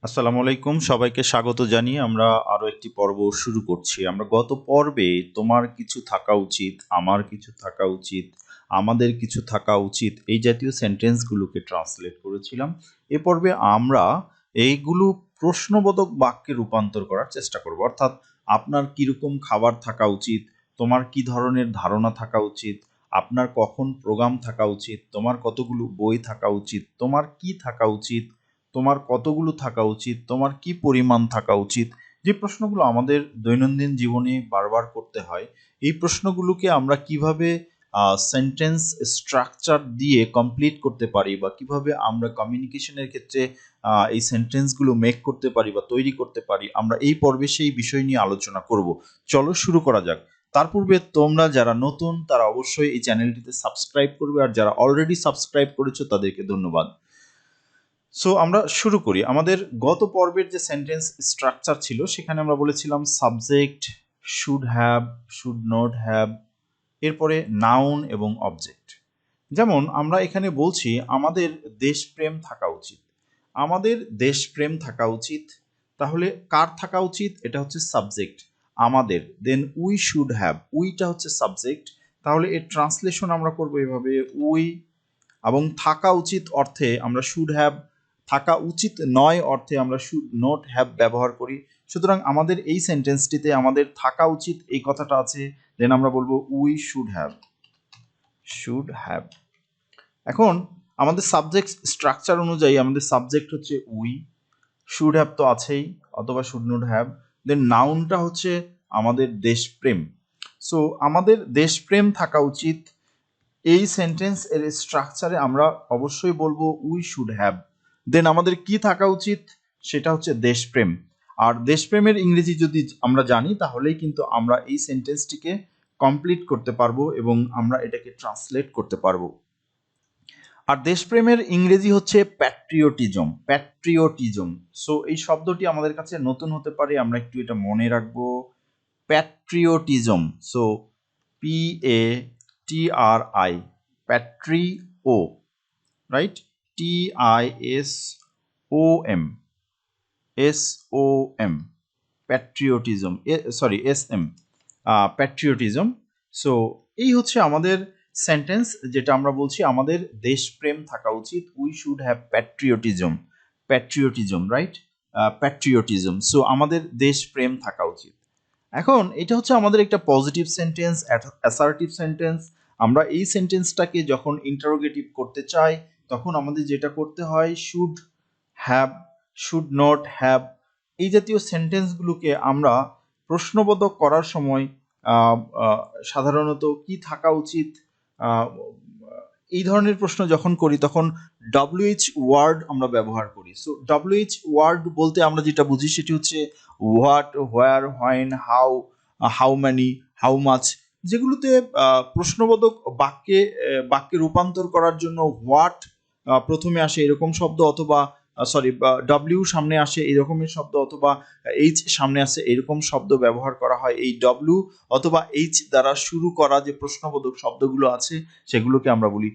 আসসালামু আলাইকুম, সবাইকে স্বাগত জানিয়ে আমরা আরো একটি পর্ব শুরু করছি। আমরা গত পর্বে তোমার কিছু থাকা উচিত, আমার কিছু থাকা উচিত, আমাদের কিছু থাকা উচিত এই জাতীয় সেন্টেন্সগুলোকে ট্রান্সলেট করেছিলাম। এ পর্বে আমরা এইগুলো প্রশ্নবোধক বাক্যে রূপান্তর করার চেষ্টা করব। অর্থাৎ আপনার কিরকম খাবার থাকা উচিত, তোমার কি ধরনের ধারণা থাকা উচিত, আপনার কখন প্রোগ্রাম থাকা উচিত, তোমার কতগুলো বই থাকা উচিত, তোমার কি থাকা উচিত, তোমার কতগুলো থাকা উচিত, তোমার কি পরিমাণ থাকা উচিত, যে প্রশ্নগুলো আমাদের দৈনন্দিন জীবনে বারবার করতে হয়। এই প্রশ্নগুলোকে আমরা কিভাবে সেন্টেন্স স্ট্রাকচার দিয়ে কমপ্লিট করতে পারি বা কিভাবে আমরা কমিউনিকেশনের ক্ষেত্রে এই সেন্টেন্সগুলো মেক করতে পারি বা তৈরি করতে পারি, আমরা এই পর্বে সেই বিষয় নিয়ে আলোচনা করব। চলো শুরু করা যাক। তার পূর্বে তোমরা যারা নতুন তারা অবশ্যই এই চ্যানেলটিতে সাবস্ক্রাইব করবে, আর যারা অলরেডি সাবস্ক্রাইব করেছো তাদেরকে ধন্যবাদ। সো আমরা শুরু করি। আমাদের গত পর্বের যে সেন্টেন্স স্ট্রাকচার ছিল সেখানে আমরা বলেছিলাম subject, should have, should not have, এরপরে নাউন এবং অবজেক্ট। যেমন আমরা এখানে বলছি আমাদের দেশপ্রেম থাকা উচিত। আমাদের দেশপ্রেম থাকা উচিত, তাহলে কার থাকা উচিত? এটা হচ্ছে সাবজেক্ট, আমাদের। দেন উই শুড হ্যাভ, উইটা হচ্ছে সাবজেক্ট, তাহলে এর ট্রান্সলেশন আমরা করবো এভাবে উই। এবং থাকা উচিত অর্থে আমরা শুড হ্যাভ, থাকা উচিত নয় অর্থে আমরা শুড নট হ্যাভ ব্যবহার করি। সুতরাং আমাদের এই সেন্টেন্সটিতে আমাদের থাকা উচিত এই কথাটা আছে, দেন আমরা বলবো we should have, should have. এখন আমাদের সাবজেক্ট স্ট্রাকচার অনুযায়ী আমাদের সাবজেক্ট হচ্ছে উই, শুড হ্যাভ তো আছেই, অথবা শুড নট হ্যাভ। দেন নাউনটা হচ্ছে আমাদের দেশপ্রেম। সো আমাদের দেশপ্রেম থাকা উচিত, এই সেন্টেন্স এর স্ট্রাকচারে আমরা অবশ্যই বলবো উই শুড হ্যাভ। দেন আমাদের কি থাকা উচিত? সেটা হচ্ছে দেশপ্রেম। আর দেশপ্রেমের ইংরেজি যদি আমরা জানি তাহলেই কিন্তু আমরা এই সেন্টেন্সটিকে কমপ্লিট করতে পারবো এবং আমরা এটাকে ট্রান্সলেট করতে পারবো। আর দেশপ্রেমের ইংরেজি হচ্ছে প্যাট্রিয়টিজম, প্যাট্রিয়টিজম। সো এই শব্দটি আমাদের কাছে নতুন হতে পারে, আমরা একটু এটা মনে রাখবো। Patriotism, so PATRI, patrio, right? TISOM, SOM, patriotism, sorry SM, patriotism. So এই হচ্ছে আমাদের সেন্টেন্স, যেটা আমরা বলছি আমাদের দেশপ্রেম থাকা উচিত, we should have patriotism, patriotism, right? Patriotism, so আমাদের দেশপ্রেম থাকা উচিত। এখন এটা হচ্ছে আমাদের একটা পজিটিভ সেন্টেন্স, অ্যাসার্টিভ সেন্টেন্স। আমরা এই সেন্টেন্সটাকে যখন ইন্টারোগেটিভ করতে চাই তখন আমাদের যেটা করতে হয়, should have, should not have, এই জাতীয় সেন্টেন্সগুলোকে আমরা প্রশ্নবোধক করার সময় সাধারণত কি থাকা উচিত, আহ, এই ধরনের প্রশ্ন যখন করি তখন WH ওয়ার্ড আমরা ব্যবহার করি। সো WH ওয়ার্ড বলতে আমরা যেটা বুঝি সেটি হচ্ছে what, where, when, how, how many, how much, যেগুলোতে প্রশ্নবোধক বাক্যে রূপান্তর করার জন্য হোয়াট প্রথমে আসে এরকম শব্দ, অথবা ডব্লিউ সামনে আসে এরকমের শব্দ, অথবা এইচ সামনে আসে এরকম শব্দ ব্যবহার করা হয়। এই ডব্লিউ অথবা এইচ দ্বারা শুরু করা যে প্রশ্নবোধক শব্দগুলো আছে সেগুলোকে আমরা বলি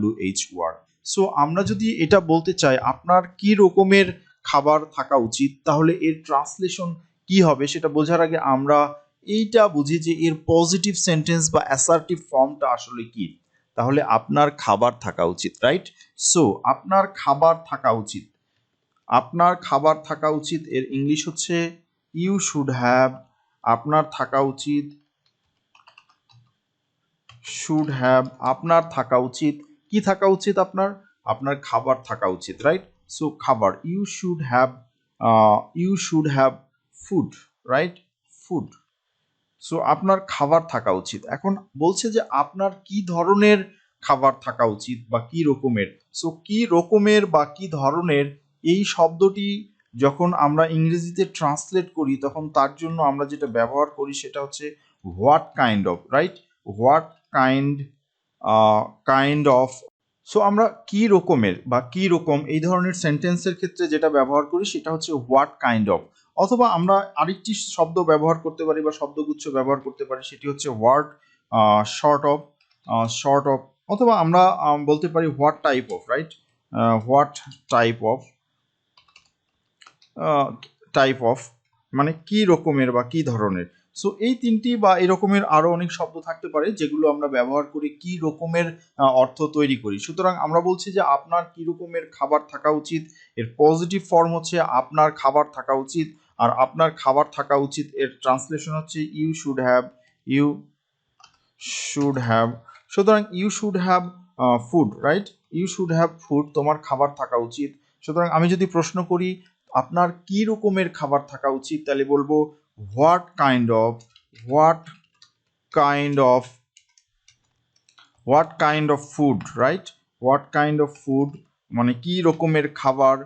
WH ওয়ার্ড। সো আমরা যদি এটা বলতে চাই আপনার কি রকমের খাবার থাকা উচিত, তাহলে এর ট্রান্সলেশন কি হবে সেটা বোঝার আগে আমরা এইটা বুঝি যে এর পজিটিভ সেন্টেন্স বা অ্যাসার্টিভ ফর্মটা আসলে কি। তাহলে আপনার খাবার থাকা উচিত, রাইট? সো আপনার খাবার থাকা উচিত, আপনার খাবার থাকা উচিত এর ইংলিশ হচ্ছে ইউ শুড হ্যাভ। আপনার থাকা উচিত, শুড হ্যাভ, আপনার থাকা উচিত, কি থাকা উচিত আপনার? আপনার খাবার থাকা উচিত, রাইট? সো খাবার, you should have, you should have food, right? Food. So আপনার খাবার থাকা উচিত। এখন বলছে যে আপনার কি ধরনের খাবার থাকা উচিত বা কি রকমের। সো কি রকমের বা কি ধরনের, এই শব্দটি যখন আমরা ইংরেজিতে ট্রান্সলেট করি তখন তার জন্য আমরা যেটা ব্যবহার করি সেটা হচ্ছে what kind of, right? What kind, kind of. So আমরা কি রকমের বা কি রকম এই ধরনের সেন্টেন্সের ক্ষেত্রে যেটা ব্যবহার করি সেটা হচ্ছে হোয়াট কাইন্ড অফ। অথবা আমরা আরেকটি শব্দ ব্যবহার করতে পারি বা শব্দগুচ্ছ ব্যবহার করতে পারি, সেটি হচ্ছে what short of, short of, অথবা আমরা বলতে পারি what type of, right? What type of, type of, মানে কি রকমের বা কি ধরনের। সো এই তিনটি বা এরকমের আরো অনেক শব্দ থাকতে পারে যেগুলো আমরা ব্যবহার করে কি রকমের অর্থ তৈরি করি। সুতরাং আমরা বলছি যে আপনার কি রকমের খাবার থাকা উচিত, এর পজিটিভ ফর্ম হচ্ছে আপনার খাবার থাকা উচিত, আর আপনার খাবার থাকা উচিত এর ট্রান্সলেশন হচ্ছে you should have, you should have. সুতরাং you should have food, right, you should have food, তোমার খাবার থাকা উচিত। সুতরাং আমি যদি প্রশ্ন করি আপনার কি রকমের খাবার থাকা উচিত, তাহলে বলবো what kind of, what kind of, what kind of food, right, what kind of food মানে কি রকমের খাবার।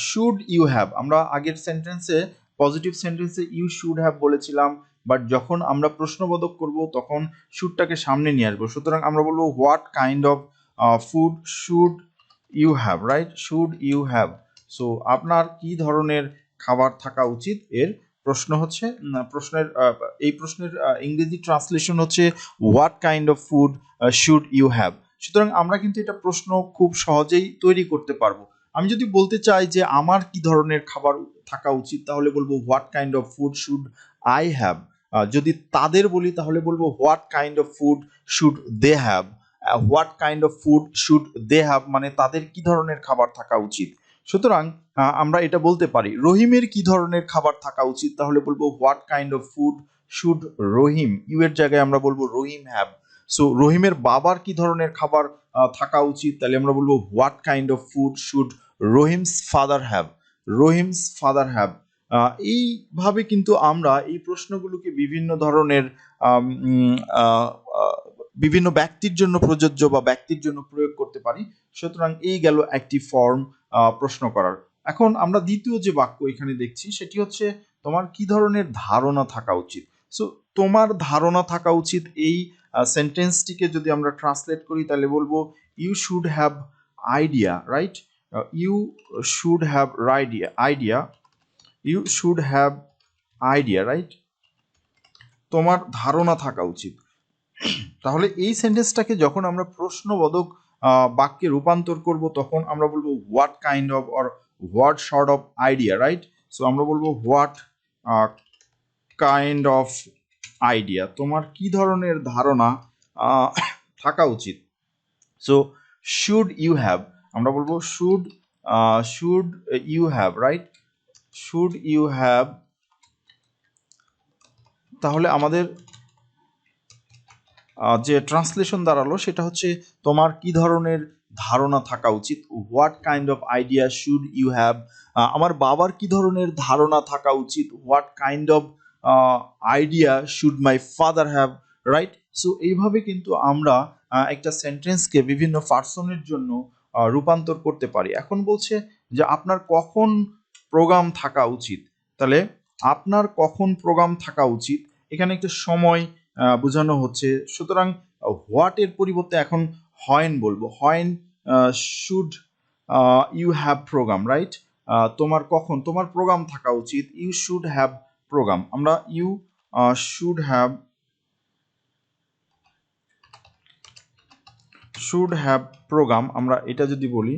শুড ইউ হ্যাভ, আমরা আগের সেন্টেন্সে পজিটিভ সেন্টেন্সে ইউ শুড হ্যাভ বলেছিলাম, বাট যখন আমরা প্রশ্নবোধক করব তখন শুডটাকে সামনে নিয়ে আসবো। সুতরাং আমরা বলবো what kind of food should you have, right, should you have. So আপনার কি ধরনের খাবার থাকা উচিত এর প্রশ্ন হচ্ছে, প্রশ্নের এই প্রশ্নের ইংরেজি ট্রান্সলেশন হচ্ছে what kind of food should you have. সুতরাং আমরা কিন্তু এটা প্রশ্ন খুব সহজেই তৈরি করতে পারবো। আমি যদি বলতে চাই যে আমার কি ধরনের খাবার থাকা উচিত, তাহলে বলবো what kind of food should I have. যদি তাদের বলি তাহলে বলবো what kind of food should they have. What kind of food should they have মানে তাদের কি ধরনের খাবার থাকা উচিত। সুতরাং আমরা এটা বলতে পারি রহিমের কি ধরনের খাবার থাকা উচিত, তাহলে বলবো what kind of food should Rahim, you এর জায়গায় আমরা বলবো রহিম হ্যাভ। সো রহিমের বাবার কি ধরনের খাবার থাকা উচিত, তাহলে আমরা বলবো what kind of food should Rahim's father have, Rahim's father have. এইভাবে কিন্তু আমরা এই প্রশ্নগুলোকে বিভিন্ন ধরনের বিভিন্ন ব্যক্তির জন্য প্রযোজ্য বা ব্যক্তির জন্য প্রয়োগ করতে পারি। সুতরাং এই গেল একটি ফর্ম প্রশ্ন করার। এখন আমরা দ্বিতীয় যে বাক্য এখানে দেখছি সেটি হচ্ছে তোমার কি ধরনের ধারণা থাকা উচিত। সো তোমার ধারণা থাকা উচিত, এই সেন্টেন্সটিকে যদি আমরা ট্রান্সলেট করি তাহলে বলবো you should have idea, right, you should have idea, you should have idea, right, তোমার ধারণা থাকা উচিত। তাহলে এই সেন্টেন্সটাকে যখন আমরা প্রশ্নবোধক বাক্যে রূপান্তর করব তখন আমরা বলবো what kind of or what sort of idea, right. So আমরা বলবো হোয়াট কাইন্ড অফ আইডিয়া, তোমার কি ধরনের ধারণা থাকা উচিত। সো শুড ইউ হ্যাভ, আমরা বলবো should you have, right, should you have. তাহলে আমাদের যে ট্রান্সলেশন দাঁড়ালো সেটা হচ্ছে তোমার কি ধরনের ধারণা থাকা উচিত, what kind of idea should you have. আমার বাবার কি ধরনের ধারণা থাকা উচিত, what kind of idea should my father have, right. So এইভাবে কিন্তু আমরা একটা সেন্টেন্সকে বিভিন্ন পার্সনের জন্য রূপান্তর করতে পারি। এখন বলছে যে আপনার কখন প্রোগ্রাম থাকা উচিত, তাহলে আপনার কখন প্রোগ্রাম থাকা উচিত, এখানে একটা সময় বোঝানো হচ্ছে। সুতরাং হোয়াট এর পরিবর্তে এখন হয়েন বলবো, when should you have programme, right, তোমার কখন তোমার প্রোগ্রাম থাকা উচিত, ইউ শুড হ্যাভ প্রোগ্রাম। আমরা you should have, should have program, আমরা এটা যদি বলি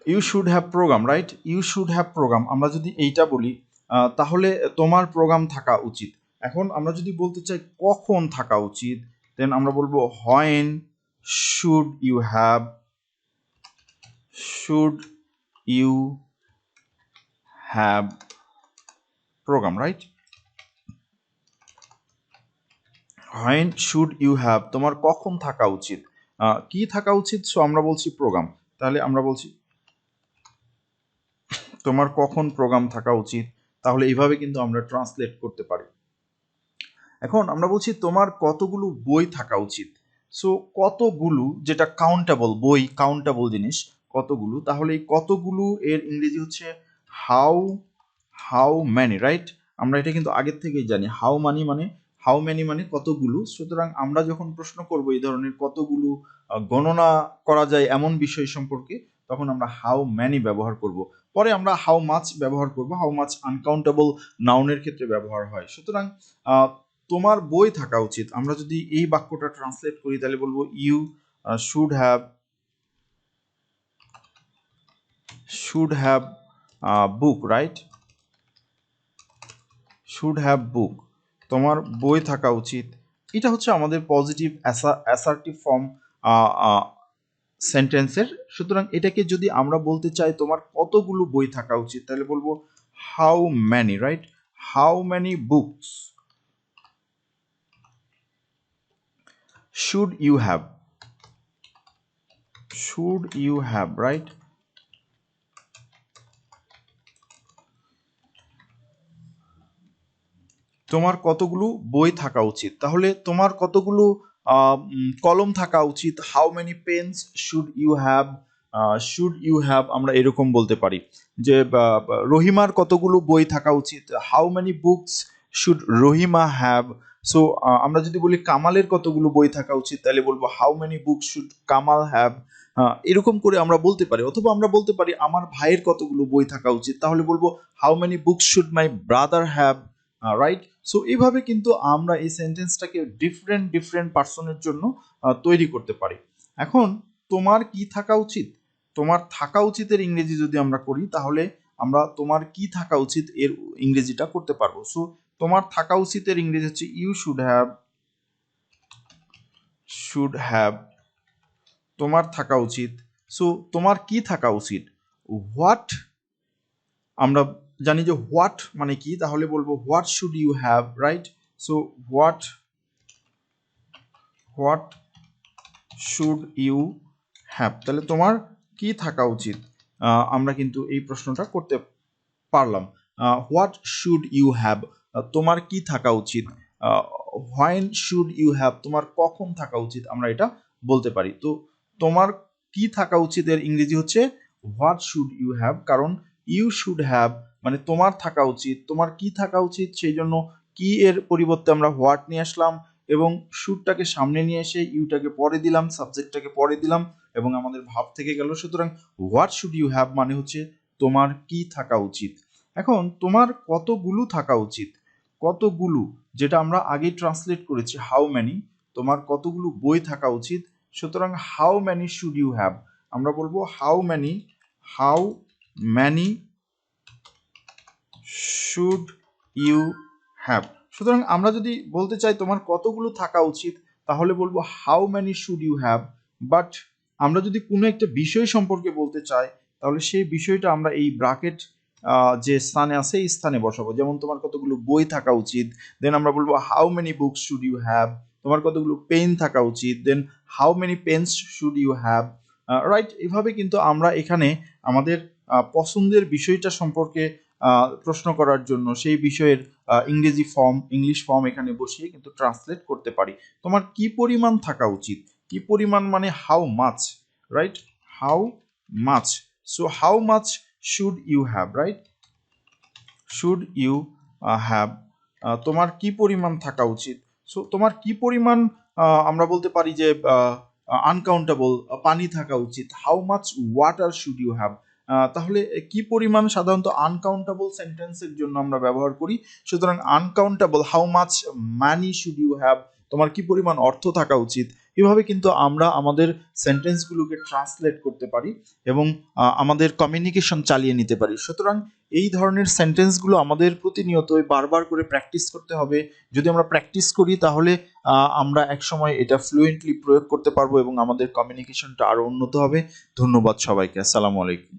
you should have programme, right, you should have program, আমরা যদি এইটা বলি তাহলে তোমার প্রোগ্রাম থাকা উচিত। এখন আমরা যদি বলতে চাই কখন থাকা উচিত, দেন আমরা বলবো when should you have, should you have programme, right, when should you have, তোমার কখন থাকা উচিত, কি থাকা উচিত, সো আমরা বলছি প্রোগ্রাম। তাহলে আমরা বলছি তোমার কখন প্রোগ্রাম থাকা উচিত, তাহলে এইভাবে কিন্তু আমরা ট্রান্সলেট করতে পারি। এখন আমরা বলছি তোমার কতগুলো বই থাকা উচিত। সো কতগুলো, যেটা কাউন্টেবল, বই কাউন্টেবল জিনিস, কতগুলো, তাহলে এই কতগুলো এর ইংরেজি হচ্ছে হাউ, হাউ ম্যানি, রাইট। আমরা এটা কিন্তু আগের থেকেই জানি, হাউ মানি মানে, হাউ ম্যানি মানে কতগুলো। সুতরাং আমরা যখন প্রশ্ন করব এই ধরনের কতগুলো গণনা করা যায় এমন বিষয় সম্পর্কে, তখন আমরা হাউ ম্যানি ব্যবহার করব। পরে আমরা হাউ মাচ ব্যবহার করব, হাউ মাচ আনকাউন্টেবল নাউনের ক্ষেত্রে ব্যবহার হয়। সুতরাং তোমার বই থাকা উচিত, আমরা যদি এই বাক্যটা ট্রান্সলেট করি তাহলে বলবো you should have book, right? should have book, তোমার বই থাকা উচিত। এটা হচ্ছে আমাদের পজিটিভ অ্যাসার্টিভ ফর্ম সেন্টেন্সের। সুতরাং এটাকে যদি আমরা বলতে চাই তোমার কতগুলো বই থাকা উচিত, তাহলে বলবো how many, right? How many books should you have, right? তোমার কতগুলো বই থাকা উচিত, তাহলে তোমার কতগুলো কলম থাকা উচিত। How many pens should you have আমরা এরকম বলতে পারি যে রহিমার কতগুলো বই থাকা উচিত। How many books should Rahima have. So আমরা যদি বলি কামালের কতগুলো বই থাকা উচিত, তাহলে বলবো how many books should Kamal have. এরকম করে আমরা বলতে পারি। অথবা আমরা বলতে পারি আমার ভাইয়ের কতগুলো বই থাকা উচিত, তাহলে বলবো how many books should my brother have, right? So এইভাবে কিন্তু আমরা এই সেন্টেন্সটাকে ডিফারেন্ট পার্সনের জন্য তৈরি করতে পারি। এখন তোমার কি থাকা উচিত, তোমার থাকা উচিতের ইংরেজি যদি আমরা করি, তাহলে আমরা তোমার কি থাকা উচিত এর ইংরেজিটা করতে পারবো। সো তোমার থাকা উচিতের ইংরেজি হচ্ছে ইউ শুড হ্যাভ, তোমার থাকা উচিত। সো তোমার কি থাকা উচিত, হোয়াট, আমরা জানি যে হোয়াট মানে কি, তাহলে বলবো what should you have, right? So what should you have, তাহলে তোমার কি থাকা উচিত। আমরা কিন্তু এই প্রশ্নটা করতে পারলাম। হোয়াট শুড ইউ হ্যাভ, তোমার কি থাকা উচিত। হোয়েন শুড ইউ হ্যাভ, তোমার কখন থাকা উচিত, আমরা এটা বলতে পারি। তো তোমার কি থাকা উচিত এর ইংরেজি হচ্ছে হোয়াট শুড ইউ হ্যাভ, কারণ ইউ শুড হ্যাভ মানে তোমার থাকা উচিত, তোমার কি থাকা উচিত, সেই জন্য কি এর পরিবর্তে আমরা হোয়াট নিয়ে আসলাম এবং শুডটাকে সামনে নিয়ে এসে ইউটাকে পরে দিলাম, সাবজেক্টটাকে পরে দিলাম এবং আমাদের ভাব থেকে গেল। সুতরাং হোয়াট শুড ইউ হ্যাভ মানে হচ্ছে তোমার কি থাকা উচিত। এখন তোমার কতগুলো থাকা উচিত, কতগুলো যেটা আমরা আগে ট্রান্সলেট করেছি হাউ ম্যানি, তোমার কতগুলো বই থাকা উচিত। সুতরাং how many should you have, আমরা বলবো how many should you have. সুতরাং আমরা যদি বলতে চাই তোমার কতগুলো থাকা উচিত, তাহলে বলবো how many should you have. But আমরা যদি কোনো একটা বিষয় সম্পর্কে বলতে চাই, তাহলে সেই বিষয়টা আমরা এই ব্র্যাকেট যে স্থানে আছে এই স্থানে বসাবো। যেমন তোমার কতগুলো বই থাকা উচিত, দেন আমরা বলবো how many books should you have. তোমার কতগুলো পেন থাকা উচিত, then how many pens should you have, right? এভাবে কিন্তু আমরা এখানে আমাদের পছন্দের বিষয়টা সম্পর্কে প্রশ্ন করার জন্য সেই বিষয়ের ইংলিশ ফর্ম এখানে বসিয়ে কিন্তু ট্রান্সলেট করতে পারি। তোমার কি পরিমাণ থাকা উচিত, কি পরিমাণ মানে how much, right? How much. So how much should you have, right? Should you have, তোমার কি পরিমাণ থাকা উচিত। সো তোমার কি পরিমাণ আমরা বলতে পারি যে আনকাউন্টেবল পানি থাকা উচিত। How much water should you have, তাহলে কি পরিমাণ সাধারণত আনকাউন্টেবল সেন্টেন্সের জন্য আমরা ব্যবহার করি। সুতরাং uncountable, how much money should you have, তোমার কি পরিমাণ অর্থ থাকা উচিত। এভাবে কিন্তু আমরা আমাদের সেন্টেন্সগুলোকে ট্রান্সলেট করতে পারি এবং আমাদের কমিউনিকেশন চালিয়ে নিতে পারি। সুতরাং এই ধরনের সেন্টেন্সগুলো আমাদের প্রতিনিয়ত বারবার করে প্র্যাকটিস করতে হবে। যদি আমরা প্র্যাকটিস করি, তাহলে আমরা একসময় এটা ফ্লুয়েন্টলি প্রয়োগ করতে পারবো এবং আমাদের কমিউনিকেশনটা আরো উন্নত হবে। ধন্যবাদ সবাইকে। আসসালামু আলাইকুম।